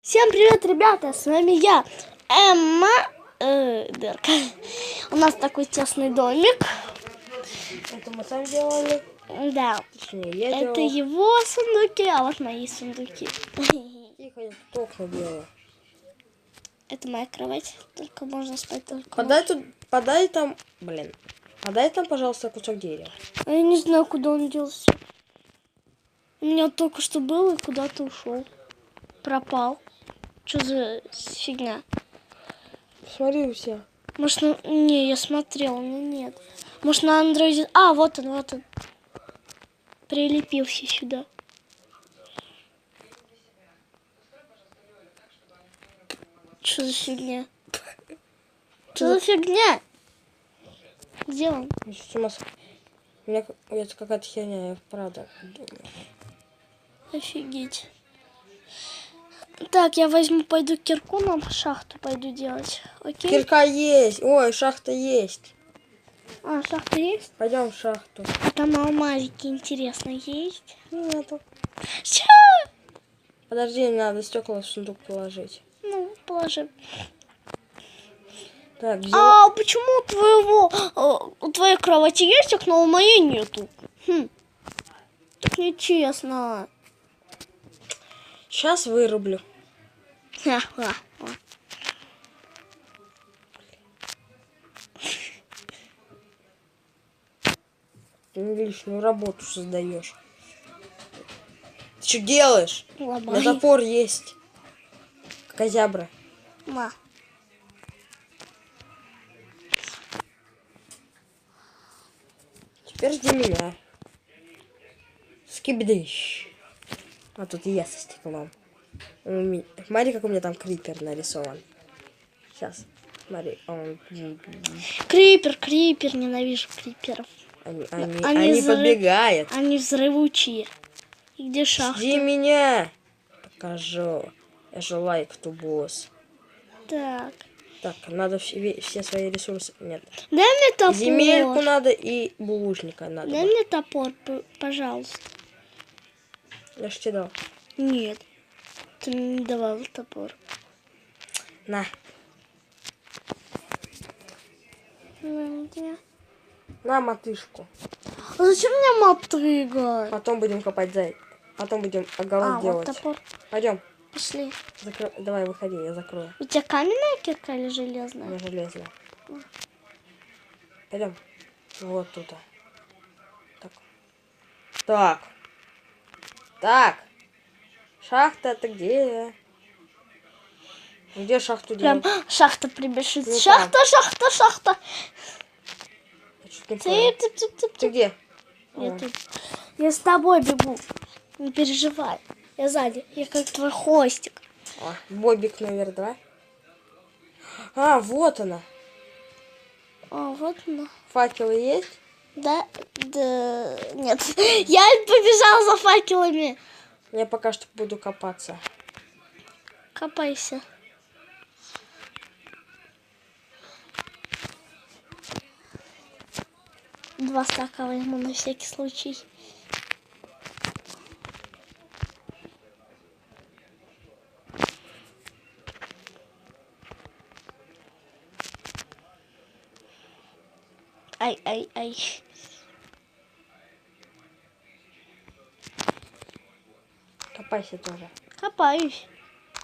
Всем привет, ребята! С вами я, Эмма Берка. У нас такой тесный домик. Это мы сами делали. Да. Точнее, я Это делал. его сундуки, а вот мои сундуки. Тихо, я тут окна делаю. Это моя кровать, только можно спать только. Подай там, пожалуйста, кусок дерева. А я не знаю, куда он делся. У меня только что был и куда-то ушел. Пропал. Что за фигня? Смотри у себя. Может, не, я смотрела, но нет. Может, на андроиде... А, вот он. Прилепился сюда. Что за фигня? Что за фигня? Где он? У меня это какая-то херня, я правда думаю. Офигеть. Так, я пойду кирку на шахту пойду делать. Окей? Кирка есть. Ой, шахта есть. А, шахта есть? Пойдем в шахту. А там алмазики, интересно, есть? Нету. Чё? Подожди, надо стекла в сундук положить. Ну, положи. Так, А почему у твоей кровати есть окно, а у моей нету? Так нечестно. Сейчас вырублю. Ты мне лишнюю работу создаешь. Ты что делаешь? У меня топор есть. Козябра. На. Теперь жди меня. Скибидыщ. А тут и я со стеклом. Смотри, как у меня там крипер нарисован. Сейчас. Смотри, он... Крипер, ненавижу криперов. Они подбегают. Они взрывучие. И где шахта? Жди меня. Покажу. Я же лайк ту босс. Так. Так, надо все свои ресурсы. Нет. Дай мне топор. Земельку надо и булыжника надо. Дай мне топор, пожалуйста. Я ж тебе дал. Нет. Ты мне не давал топор. На. На мотышку. А зачем мне мотыга? Потом будем копать Потом будем огород делать. Вот топор. Пойдем. Пошли. Давай, выходи, я закрою. У тебя каменная кирка или железная? У меня железная. Пойдем. Вот туда. Так. Шахта, ты где? Где шахту делать? Прям шахта прибежит. Ну, Шахта. Ты где? Я с тобой бегу. Не переживай. Я сзади. Я как твой хвостик. Бобик номер 2. А, вот она. Вот она. Факелы есть? Да, нет. Я побежала за факелами. Я пока что буду копаться. Копайся. Два стака возьму на всякий случай. Ай. Копайся тоже. Копаюсь.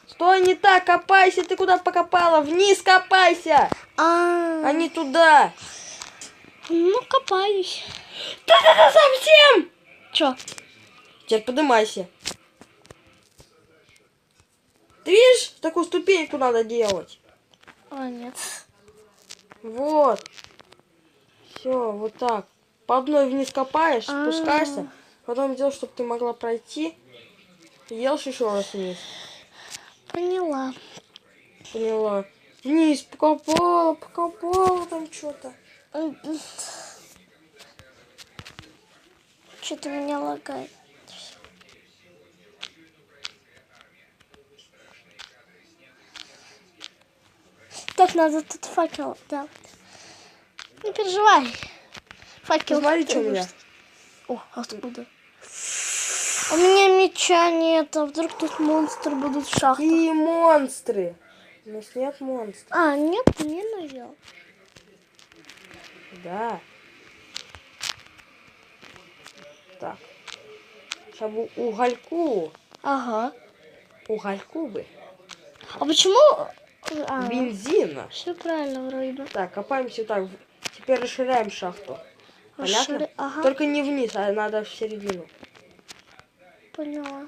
Стой, не так, копайся, ты куда покопала? Вниз копайся! А не туда! Ну, копаюсь. Да совсем! Чё? Теперь поднимайся. Ты видишь, такую ступеньку надо делать. Нет. Вот. Все, вот так. По одной вниз копаешь, спускаешься. Потом делаешь, чтобы ты могла пройти. И делаешь еще раз вниз. Поняла. Вниз покопала там что-то. Что-то меня лагает. Так, надо тут факел, да. Не переживай. Факел. Смотри, что у меня. О, откуда? У меня меча нет, а вдруг тут монстры будут в шахтах. И монстры. У нас нет монстров. А, нет, не навел. Да. Так. Сейчас бы угольку. Ага. Угольку бы. А почему... Бензина. Все правильно вроде. Так, копаемся так. Теперь расширяем шахту. Понятно? Ага. Только не вниз, а надо в середину. Поняла.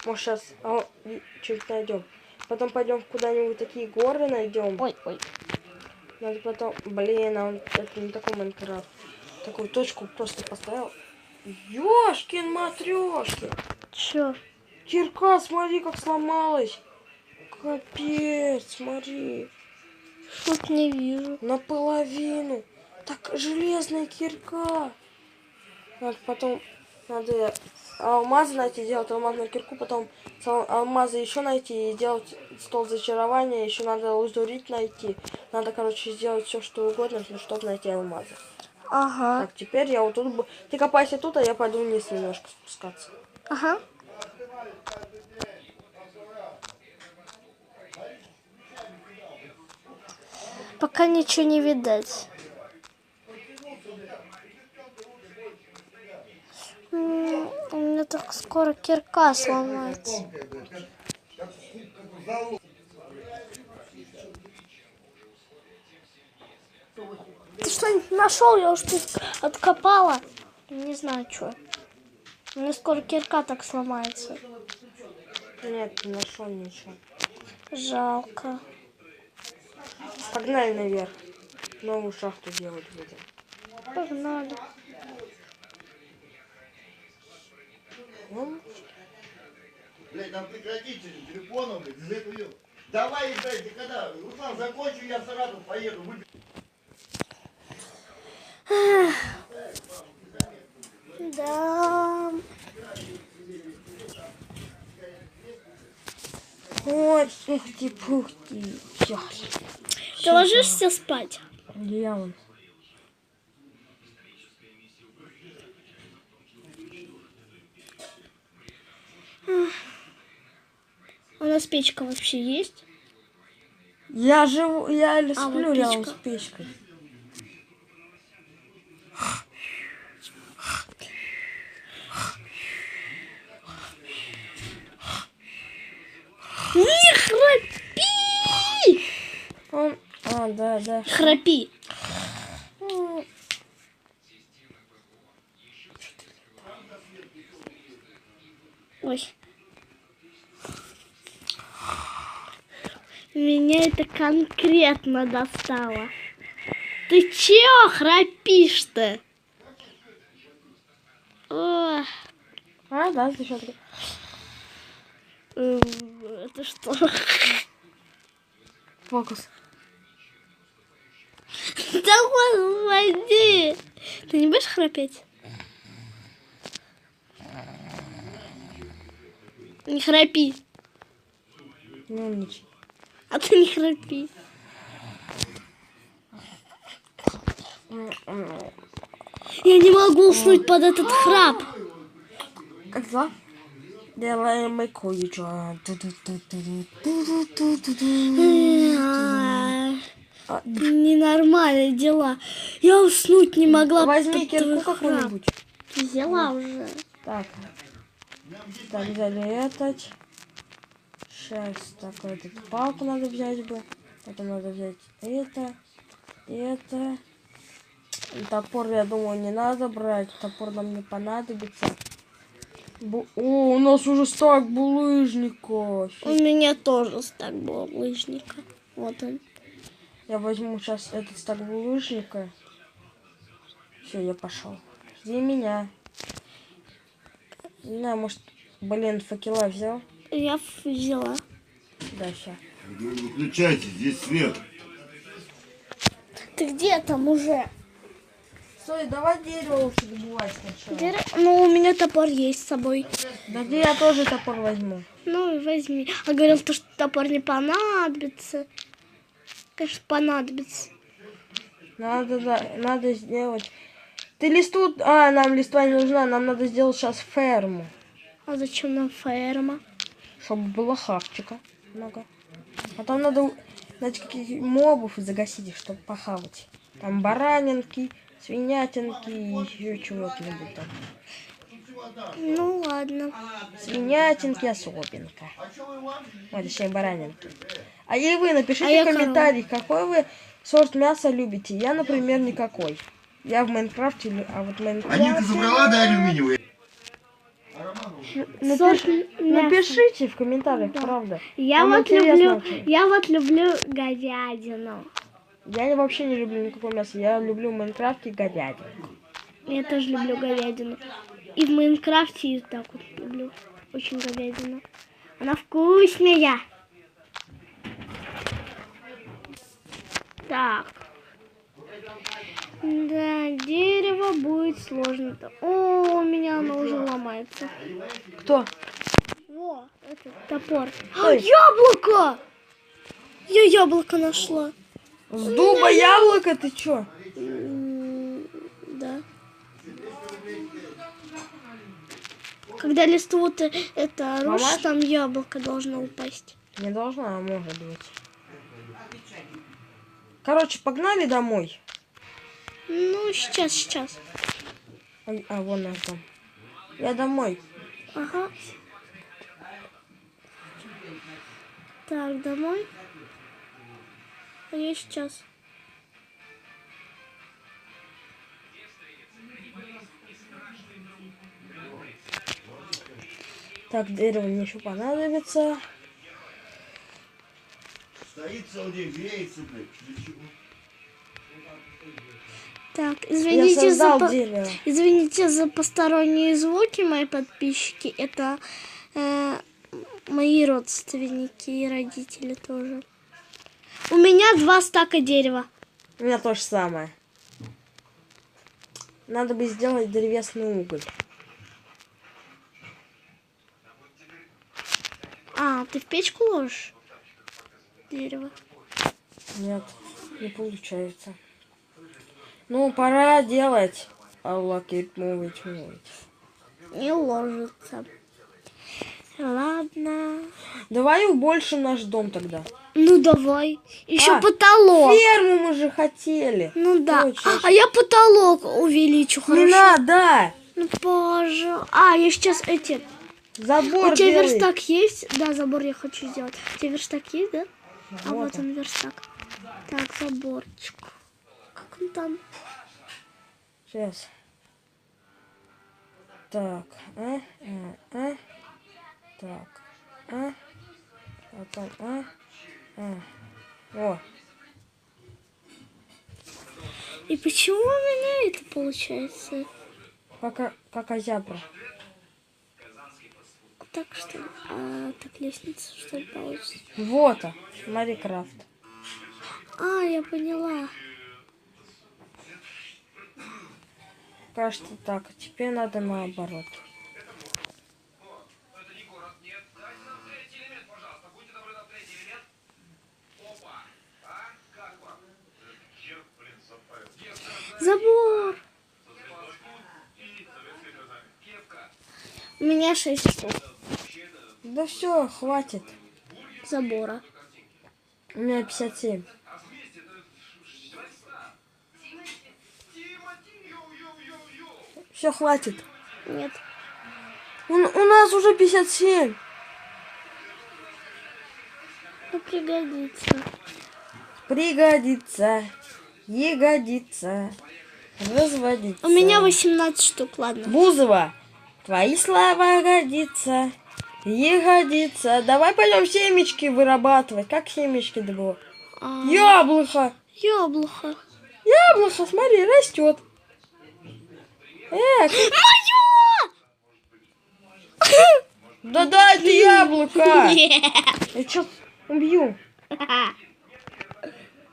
Может, сейчас что-нибудь найдем. Потом пойдем куда-нибудь такие горы найдем. Ой. Надо потом... Блин, а он... это не такой Майнкрафт. Такую точку просто поставил. Ёшкин матрешки. Чё? Кирка, смотри, как сломалась. Капец, смотри. Тут не вижу. Наполовину. Так, железная кирка. Надо потом... Надо алмазы найти, делать алмазную кирку, потом алмазы еще найти и сделать стол зачарования. Еще надо лазурит найти. Надо, короче, сделать все, что угодно, чтобы найти алмазы. Ага. Так, теперь я вот тут... Ты копайся тут, а я пойду вниз немножко спускаться. Ага. Пока ничего не видать. У меня так скоро кирка сломается. Ты что-нибудь нашел? Я уж тут откопала. Не знаю, что. У меня скоро кирка так сломается. Нет, не нашел ничего. Жалко. Погнали наверх. Новую шахту делать будем. Погнали. Блядь, нам прекратите телефоном, блядь, за эту ё- Давай, блядь, ты когда? Руслан, закончу, я в Саратов поеду. Да. Ой, пухти-пухти. Все. Ты ложишься спать? Дьявол. У нас печка вообще есть? Я живу, я сплю вот рядом печка. с печкой. Не храпи! Он... да. Храпи. Ой. Меня это конкретно достало. Ты чё храпишь-то? О, Да, ты что? это что? Фокус. Да господи! Ты не будешь храпеть? Не храпи. Ну, ничего. А ты не храпи. Я не могу уснуть под этот храп. Как дела? Делаем мы кое-что. Ненормальные дела. Я уснуть не могла. Возьми под кирку твой храп. какую-нибудь. Взяла уже. Так. Так, взяли этот. Сейчас, так, эту палку надо взять бы. Потом надо взять это. И топор, я думаю, не надо брать. Топор нам не понадобится. О, у нас уже стак булыжников. У меня тоже стак был лыжника. Вот он. Я возьму сейчас этот стак булыжника. Все, я пошел. Жди меня. Не знаю, может, блин, факела взял? Я взяла. Да, сейчас. Выключайте, здесь свет. Ты где там уже? Стой, давай дерево лучше добывать сначала. Ну, у меня топор есть с собой. Да где я тоже топор возьму. Ну, и возьми. А говорил, что топор не понадобится. Конечно, понадобится. Надо сделать Ты листву... А, нам листва не нужна. Нам надо сделать сейчас ферму. А зачем нам ферма? Чтобы было хавчика много. Потом надо каких мобов загасить, чтобы похавать. Там баранинки, свинятинки и еще чего-нибудь там. Ну ладно. Свинятинки особенка. Ой, точнее, баранинки. А и вы А напишите я в комментариях, какой вы сорт мяса любите. Я, например, никакой. Я в Майнкрафте, а вот в Анилка Майнкрафте... забрала, да, алюминиевый? Сорт мяса. Напишите в комментариях, Да. правда. Я Вам вот люблю, интересно. я вот люблю говядину. Я вообще не люблю никакого мяса. Я люблю в Майнкрафте говядину. Я тоже люблю говядину. И в Майнкрафте и так вот люблю очень говядину. Она вкусная. Так. Да, дерево будет сложно. О, у меня оно уже ломается. Кто? Во, этот топор. Ой. Яблоко! Я яблоко нашла. С дуба яблоко, ты чё? Да. Когда листву ты это рушишь, Мамаш? там яблоко должно упасть. Не должна, а может быть. Короче, погнали домой. Ну, сейчас. А вон наш дом. Я домой. Ага. Так, домой. А я сейчас. Так, дерево мне еще понадобится. Стоит целый день, греется, блядь. Для чего? Так, Я создал дерево. извините за посторонние звуки, мои подписчики. Это мои родственники и родители тоже. У меня 2 стака дерева. У меня то же самое. Надо бы сделать древесный уголь. А, ты в печку ложишь дерево? Нет, не получается. Ну, пора делать. Аллах, мовить. Не ложится. Ладно. Давай убольшим наш дом тогда. Ну давай. Еще А, потолок. Ферму мы же хотели. Ну да. Точно. А я потолок увеличу, хорошо? Не надо. Ну пожалуйста. А, я сейчас эти... Забор У тебя делай. верстак есть? Да, забор я хочу сделать. У тебя верстак есть, да? А Вот вот он верстак. Так, заборчик. Как он там? Сейчас. Так. Так. Потом. О. И почему у меня это получается? Как озябра. Так что ли? А, так лестница что ли получится? Вот. Смотри, крафт. А, я поняла. Кажется так. Теперь надо наоборот. Забор. У меня 6 штук Да все, хватит. забора. У меня 57. Все, хватит. Нет. У нас уже 57. Ну, пригодится. Пригодится. Ягодится. Разводится. У меня 18 штук, ладно. Бузова, твои слова годится. Ягодится. Давай пойдем семечки вырабатывать. Как семечки добывать? А, Яблоко. яблоко. Яблоко, смотри, растет. Да-да, это яблоко. Я сейчас убью.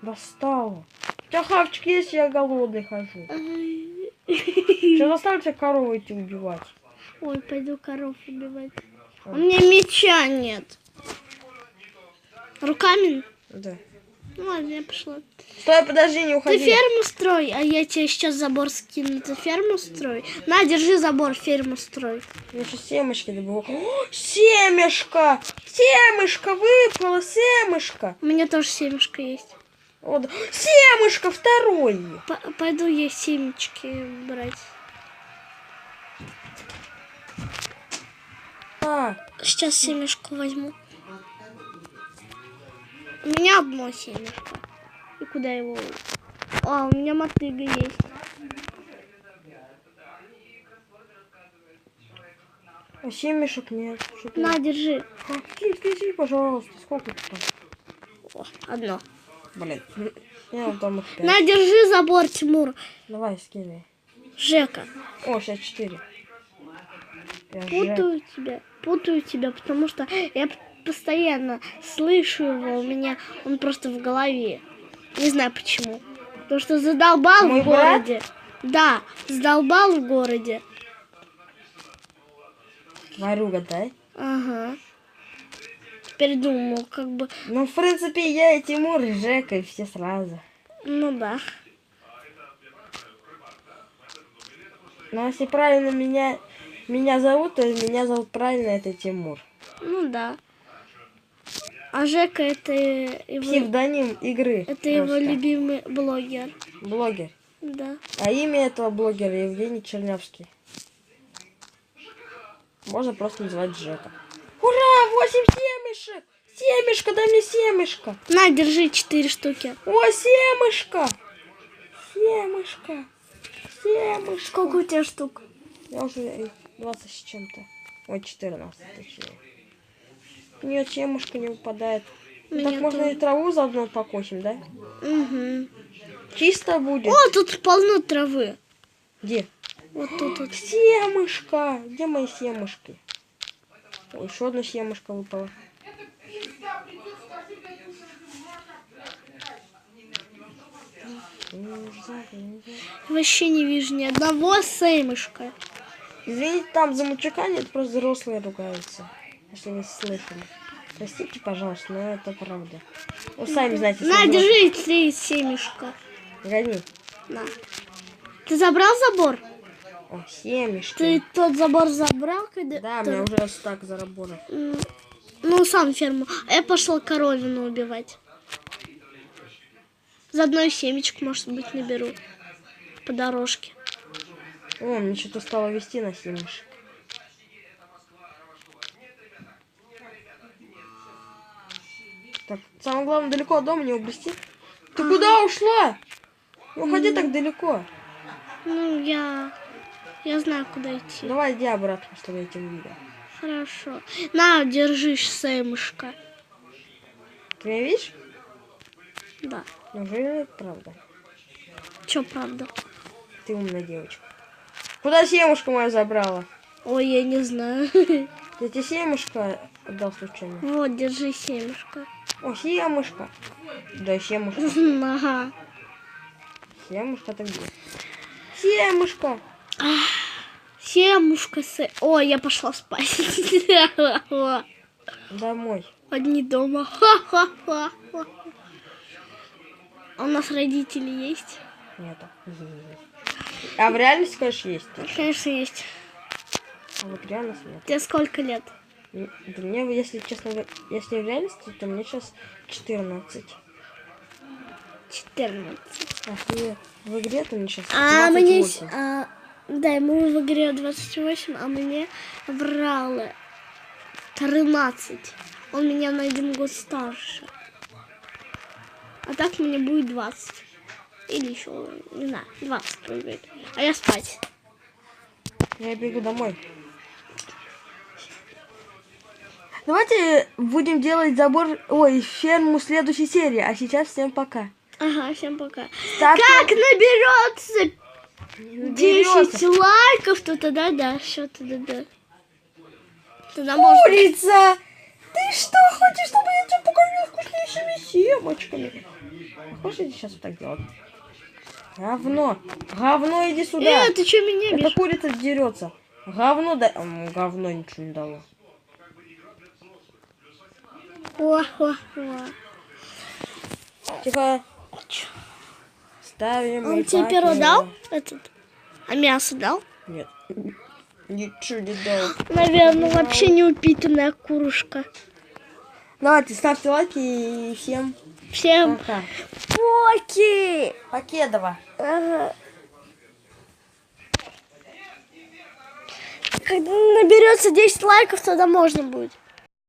Достала. У тебя хавчик есть, я голодный хожу. Что заставлю тебя корову идти убивать? Ой, пойду коров убивать. У меня меча нет. Руками? Да. Ну ладно, я пошла. Стой, подожди, не Ты уходи. ферму строй, а я тебе сейчас забор скину. Ты ферму строй. На, держи забор, ферму строй. Я сейчас семечки добыл. О, семечко! Семечко выпало, семечко! У меня тоже семечко есть. Вот. Семечко второй! Пойду я семечки брать. А, Сейчас семечко возьму. У меня одно семечко. И куда его? А, у меня мотыга есть. а семечек нет. Что-то На, держи. Скинь, пожалуйста. Сколько там? О, одно. Блин. Я вот там их 5. На, держи забор, Тимур. Давай, скинь. Жека. О, 64. Путаю тебя, потому что я постоянно слышу его, у меня он просто в голове. Не знаю почему. Потому что задолбал Мой в городе. Да, задолбал в городе. Варюга, да? Ага. Теперь думаю, как бы... Ну, в принципе, я и Тимур, и Жека, и все сразу. Ну да. Но если правильно меня зовут, то меня зовут правильно это Тимур. Ну да. А Жека это его... Псевдоним игры. Это его просто. любимый блогер. Блогер. Да. А имя этого блогера Евгений Чернявский. Можно просто называть Жека. Ура! 8 семечек! Семечко, дай мне семечко! На, держи 4 штуки. О, семечко! Семечко! Семечко! Сколько у тебя штук? Я уже 20 с чем-то. Ой, 14 точнее. Нет, семушка не выпадает. Меня Так можно тоже. и траву заодно покосим, да? Угу. Чисто будет. О, тут полно травы. Где? Вот тут вот. Семушка! Где мои семушки? Ой, еще одна семушка выпала. Вообще не вижу ни одного семышка. Извините, там за мальчугане это просто взрослые ругаются. Если вы слышали. Простите, пожалуйста, но это правда. Вы сами знаете. На, если держи 3 семечка. Гони. На. Ты забрал забор? О, семечки. Ты тот забор забрал, когда... Да, у меня уже стак заработал. Ну, сам ферму. А я пошла коровину убивать. Заодно и семечек, может быть, наберу. По дорожке. О, мне что-то стало вести на семечек. Так, самое главное, далеко от дома не убрести. Ты куда ушла? Не уходи так далеко. Ну, я знаю, куда идти. Давай иди обратно, чтобы я тебя увидел. Хорошо. На, держись, семышка. Ты меня видишь? Да. Неужели это правда? Чё, правда? Ты умная девочка. Куда семушка моя забрала? Ой, я не знаю. Я тебе семушка отдал случайно. Вот, держи семышко. О, семушка. Да, семушка. Ага. Семушка, ты где? Семушка. Семушка, Ой, я пошла спать. Домой. Одни дома. Ха-ха-ха. А у нас родители есть? Нету. А в реальности, конечно, есть. Конечно, есть. А вот в реальности нет. Тебе сколько лет? Да мне, если честно, если в реальности, то мне сейчас 14. 14. А если в игре, то мне сейчас А мне... 28. Да, ему в игре 28, а мне врало 13. Он меня на 1 год старше. А так мне будет 20. Или еще, не знаю, 20 будет. А я спать. Я бегу домой. Давайте будем делать забор, ой, ферму следующей серии. А сейчас всем пока. Ага, всем пока. Ставьте... Как наберется 10 Наберется. лайков, то тогда да, все, тогда. Тогда можно. Курица! Ты что, хочешь, чтобы я тебе покормил вкуснейшими семечками? Хочешь сейчас вот так делать? Говно! Говно, иди сюда! Ты что меня Эта бежишь? курица дерется. Говно да... Говно ничего не дало. Тихо. Ставим. Он и тебе перо пакет. дал? Этот? А мясо дал? Нет. Ничего не дал. Наверное, вообще неупитанная курушка. Давайте, ставьте лайки и всем Всем пока. поки! Покедова. Ага. Когда наберется 10 лайков, тогда можно будет.